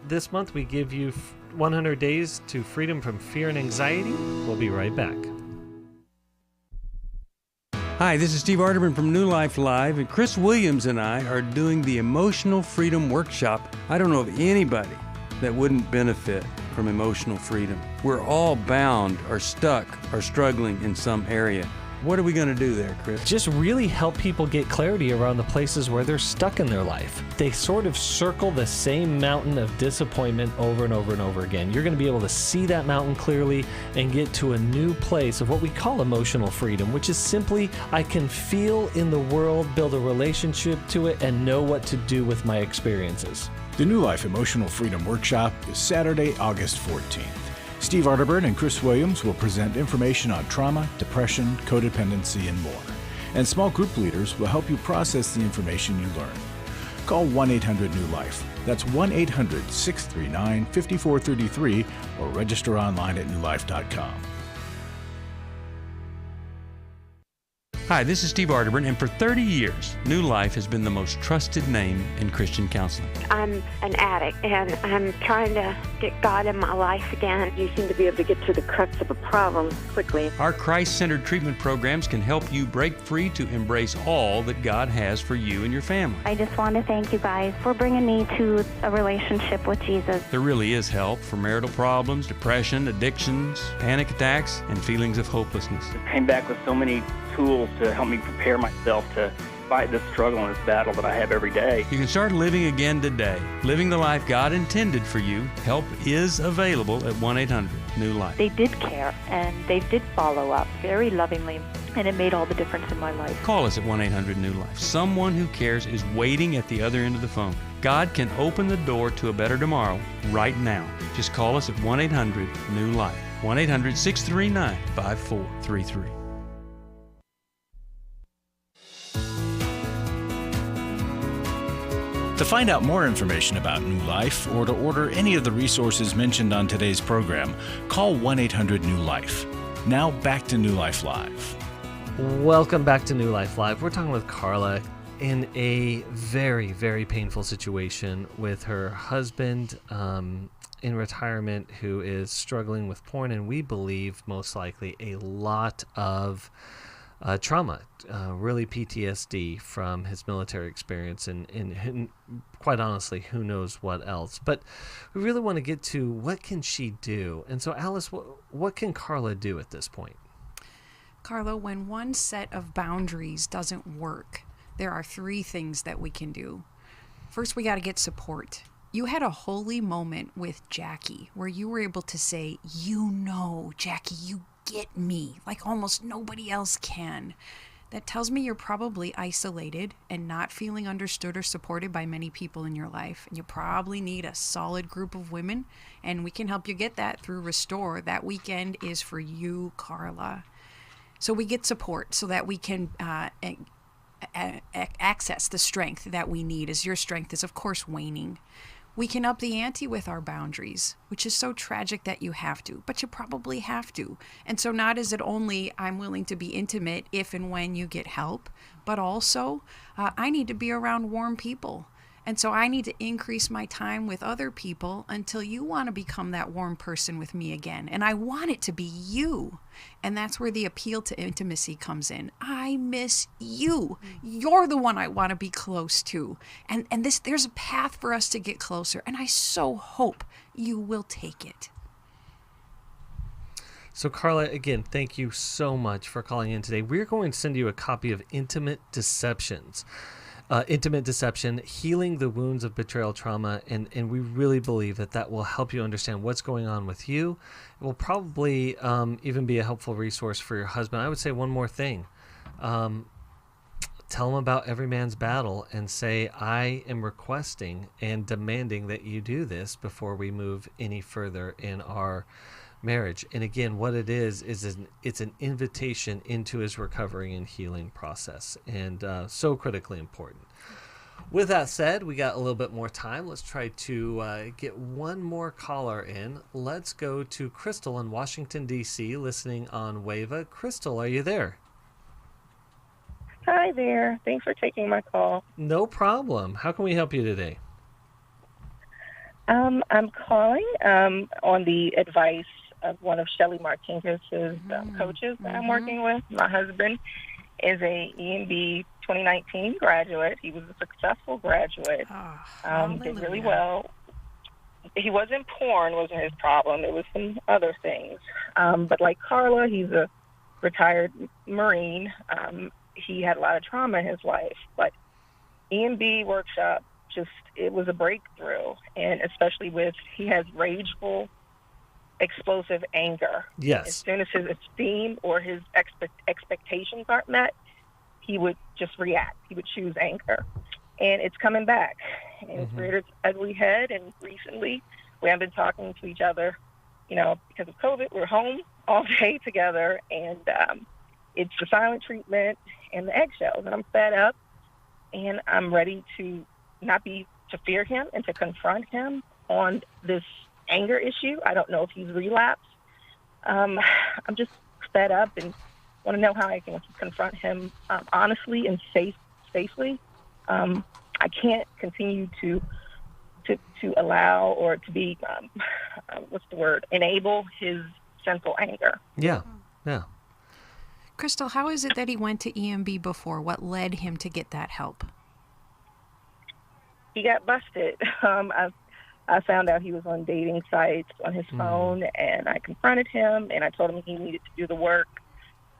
B: this month, we give you 100 days to freedom from fear and anxiety. We'll be right back.
E: Hi, this is Steve Arterburn from New Life Live, and Chris Williams and I are doing the Emotional Freedom Workshop. I don't know of anybody that wouldn't benefit from emotional freedom. We're all bound or stuck or struggling in some area. What are we going to do there, Chris?
B: Just really help people get clarity around the places where they're stuck in their life. They sort of circle the same mountain of disappointment over and over and over again. You're going to be able to see that mountain clearly and get to a new place of what we call emotional freedom, which is simply I can feel in the world, build a relationship to it, and know what to do with my experiences.
A: The New Life Emotional Freedom Workshop is Saturday, August 14th. Steve Arterburn and Chris Williams will present information on trauma, depression, codependency, and more. And small group leaders will help you process the information you learn. Call 1-800-NEW-LIFE. That's 1-800-639-5433 or register online at newlife.com.
E: Hi, this is Steve Arterburn, and for 30 years, New Life has been the most trusted name in Christian counseling.
J: I'm an addict, and I'm trying to get God in my life again. You seem to be able to get to the crux of a problem quickly.
E: Our Christ-centered treatment programs can help you break free to embrace all that God has for you and your family.
S: I just want to thank you guys for bringing me to a relationship with Jesus.
E: There really is help for marital problems, depression, addictions, panic attacks, and feelings of hopelessness.
M: I came back with so many tools to help me prepare myself to fight this struggle and this battle that I have every day.
E: You can start living again today, living the life God intended for you. Help is available at 1-800-NEW-LIFE.
L: They did care, and they did follow up very lovingly, and it made all the difference in my life.
E: Call us at 1-800-NEW-LIFE. Someone who cares is waiting at the other end of the phone. God can open the door to a better tomorrow right now. Just call us at 1-800-NEW-LIFE. 1-800-639-5433.
A: To find out more information about New Life or to order any of the resources mentioned on today's program, call 1-800-NEW-LIFE. Now back to New Life Live.
B: Welcome back to New Life Live. We're talking with Carla in a very, very painful situation with her husband in retirement who is struggling with porn, and we believe most likely a lot of trauma, really PTSD from his military experience, and quite honestly, who knows what else. But we really want to get to what can she do. And so, Alice, what can Carla do at this point?
C: Carla, when one set of boundaries doesn't work, there are 3 things that we can do. First, we got to get support. You had a holy moment with Jackie where you were able to say, Jackie, you get me like almost nobody else can. That tells me you're probably isolated and not feeling understood or supported by many people in your life. And you probably need a solid group of women, and we can help you get that through Restore. That weekend is for you, Carla. So we get support so that we can access the strength that we need, as your strength is, of course, waning. We can up the ante with our boundaries, which is so tragic that you have to, but you probably have to. And so not is it only I'm willing to be intimate if and when you get help, but also I need to be around warm people. And so I need to increase my time with other people until you want to become that warm person with me again. And I want it to be you. And that's where the appeal to intimacy comes in. I miss you. You're the one I want to be close to. And there's a path for us to get closer. And I so hope you will take it.
B: So, Carla, again, thank you so much for calling in today. We're going to send you a copy of Intimate Deception, Healing the Wounds of Betrayal Trauma, and we really believe that will help you understand what's going on with you. It will probably even be a helpful resource for your husband. I would say one more thing. Tell him about Every Man's Battle and say, I am requesting and demanding that you do this before we move any further in our marriage. And again, what it is it's an invitation into his recovery and healing process, and so critically important. With that said, we got a little bit more time. Let's try to get one more caller in. Let's go to Crystal in Washington, D.C., listening on WAVA. Crystal, are you there?
O: Hi there. Thanks for taking my call.
B: No problem. How can we help you today?
O: I'm calling on the advice of one of Shelly Martinez's coaches that I'm working with. My husband is a EMB 2019 graduate. He was a successful graduate. Did really well. He wasn't porn, wasn't his problem. It was some other things. But like Carla, he's a retired Marine. He had a lot of trauma in his life. But EMB workshop, it was a breakthrough. And especially he has rageful, explosive anger.
B: Yes.
O: As soon as his esteem or his expectations aren't met, he would just react. He would choose anger. And it's coming back. And it's reared its ugly head. And recently, we haven't been talking to each other, because of COVID. We're home all day together. And it's the silent treatment and the eggshells. And I'm fed up. And I'm ready to to fear him and to confront him on this anger issue. I don't know if he's relapsed. I'm just fed up and want to know how I can confront him honestly and safely. I can't continue to allow or to be enable his sinful anger.
B: Yeah.
C: Crystal, how is it that he went to EMB before? What led him to get that help?
O: He got busted. I found out he was on dating sites on his phone, and I confronted him, and I told him he needed to do the work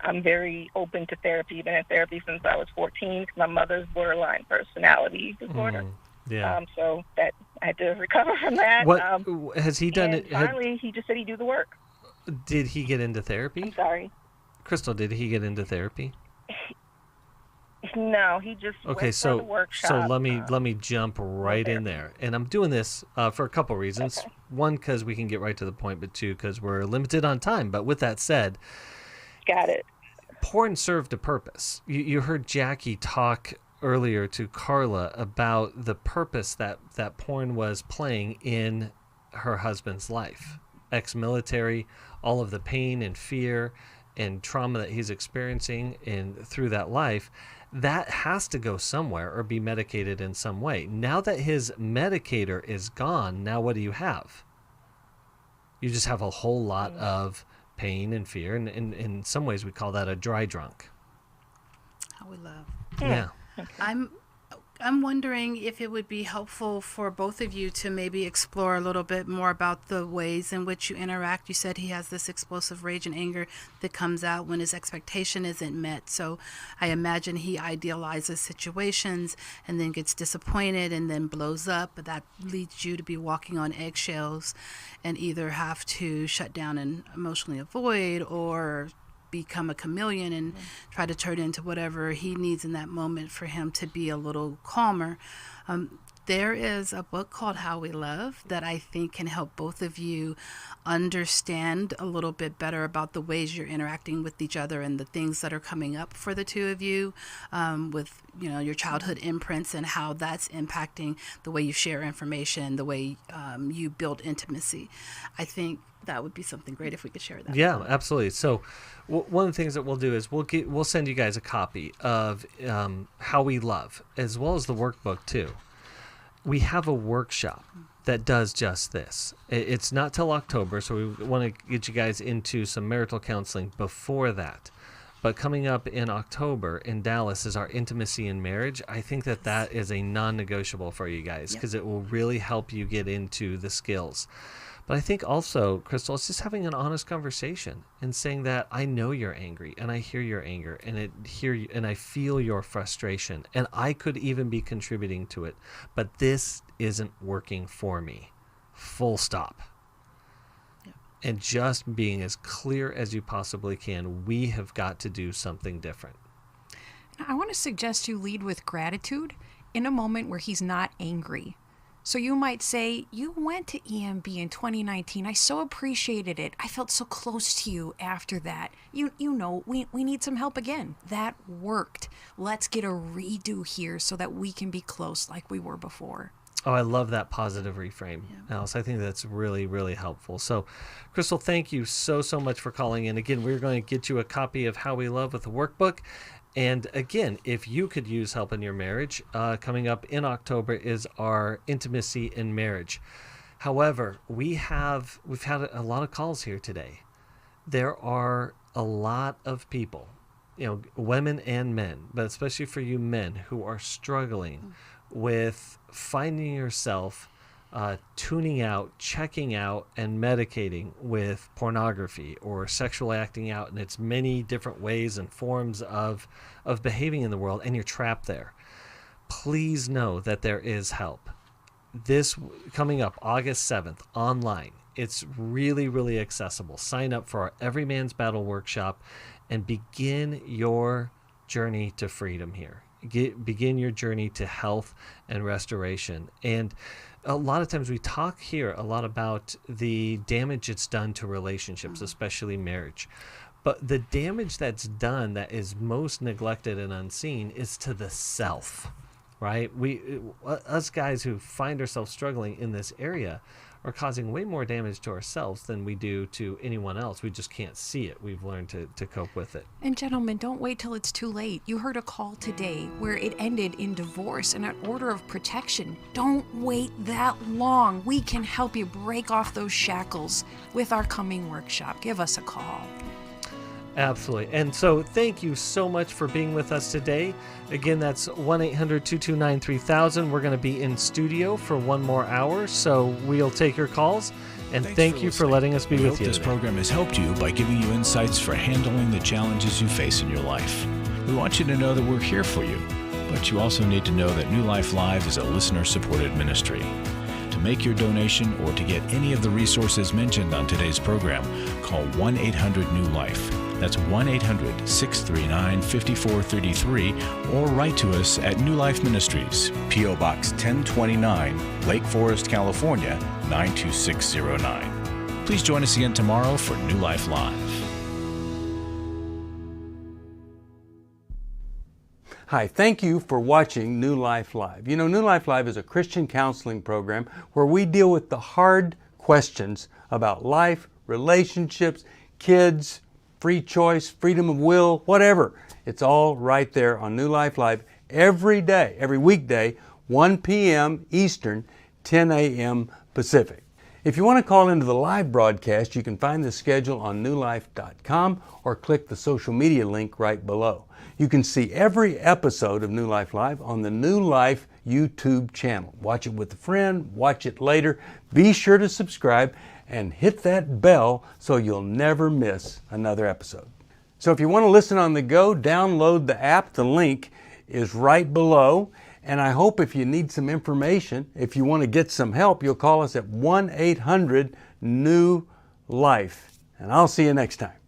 O: I'm very open to therapy. Been in therapy since I was 14. My mother's borderline personality disorder.
B: Yeah.
O: So that I had to recover from that.
B: What has he done?
O: Finally, he just said he'd do the work.
B: Did he get into therapy?
O: I'm sorry.
B: Crystal, did he get into therapy?
O: No, he just went for the workshop.
B: So let me jump right in there, and I'm doing this for a couple reasons.
O: Okay.
B: One, because we can get right to the point, but two, because we're limited on time. But with that said,
O: got it.
B: Porn served a purpose. You heard Jackie talk earlier to Carla about the purpose that porn was playing in her husband's life. Ex-military, all of the pain and fear and trauma that he's experiencing through that life, that has to go somewhere or be medicated in some way. Now that his medicator is gone, now what do you have? You just have a whole lot of pain and fear, and in some ways we call that a dry drunk.
D: How we love.
B: Yeah.
D: I'm wondering if it would be helpful for both of you to maybe explore a little bit more about the ways in which you interact. You said he has this explosive rage and anger that comes out when his expectation isn't met. So I imagine he idealizes situations and then gets disappointed and then blows up. But that leads you to be walking on eggshells and either have to shut down and emotionally avoid, or become a chameleon and try to turn into whatever he needs in that moment for him to be a little calmer. There is a book called How We Love that I think can help both of you understand a little bit better about the ways you're interacting with each other and the things that are coming up for the two of you, with your childhood imprints and how that's impacting the way you share information, the way you build intimacy. I think that would be something great if we could share that.
B: Yeah, absolutely. So one of the things that we'll do is we'll send you guys a copy of How We Love, as well as the workbook too. We have a workshop that does just this. It's not till October, so we want to get you guys into some marital counseling before that. But coming up in October in Dallas is our Intimacy in Marriage. I think that is a non-negotiable for you guys, because it will really help you get into the skills. But I think also, Crystal, it's just having an honest conversation and saying that I know you're angry and I hear your anger and I feel your frustration and I could even be contributing to it, but this isn't working for me. Full stop. And just being as clear as you possibly can, we have got to do something different.
C: I want to suggest you lead with gratitude in a moment where he's not angry. So you might say, you went to EMB in 2019. I so appreciated it. I felt so close to you after that. We need some help again. That worked. Let's get a redo here so that we can be close like we were before.
B: Oh, I love that positive reframe, Alice. I think that's really, really helpful. So, Crystal, thank you so much for calling in. Again, we're going to get you a copy of How We Love with the workbook. And again, if you could use help in your marriage, coming up in October is our Intimacy in Marriage. However, we've had a lot of calls here today. There are a lot of people, women and men, but especially for you men, who are struggling with finding yourself tuning out, checking out, and medicating with pornography or sexual acting out in its many different ways and forms of behaving in the world, and you're trapped there. Please know that there is help. This coming up August 7th online. It's really, really accessible. Sign up for our Every Man's Battle workshop and begin your journey to freedom here. Begin your journey to health and restoration. And a lot of times we talk here a lot about the damage it's done to relationships, especially marriage. But the damage that's done that is most neglected and unseen is to the self, right? Us guys who find ourselves struggling in this area are causing way more damage to ourselves than we do to anyone else. We just can't see it. We've learned to cope with it.
C: And gentlemen, don't wait till it's too late. You heard a call today where it ended in divorce and an order of protection. Don't wait that long. We can help you break off those shackles with our coming workshop. Give us a call.
B: Absolutely. And so thank you so much for being with us today. Again, that's 1-800-229-3000. We're going to be in studio for one more hour, so we'll take your calls. And thank you for letting us be with you.
A: This program has helped you by giving you insights for handling the challenges you face in your life. We want you to know that we're here for you, but you also need to know that New Life Live is a listener-supported ministry. To make your donation or to get any of the resources mentioned on today's program, call 1-800-NEW-LIFE. That's 1-800-639-5433, or write to us at New Life Ministries, P.O. Box 1029, Lake Forest, California, 92609. Please join us again tomorrow for New Life Live.
E: Hi, thank you for watching New Life Live. You know, New Life Live is a Christian counseling program where we deal with the hard questions about life, relationships, kids, free choice, freedom of will, whatever. It's all right there on New Life Live every day, every weekday, 1 p.m. Eastern, 10 a.m. Pacific. If you want to call into the live broadcast, you can find the schedule on newlife.com or click the social media link right below. You can see every episode of New Life Live on the New Life YouTube channel. Watch it with a friend, watch it later. Be sure to subscribe and hit that bell so you'll never miss another episode. So if you want to listen on the go, download the app. The link is right below. And I hope if you need some information, if you want to get some help, you'll call us at 1-800-NEW-LIFE. And I'll see you next time.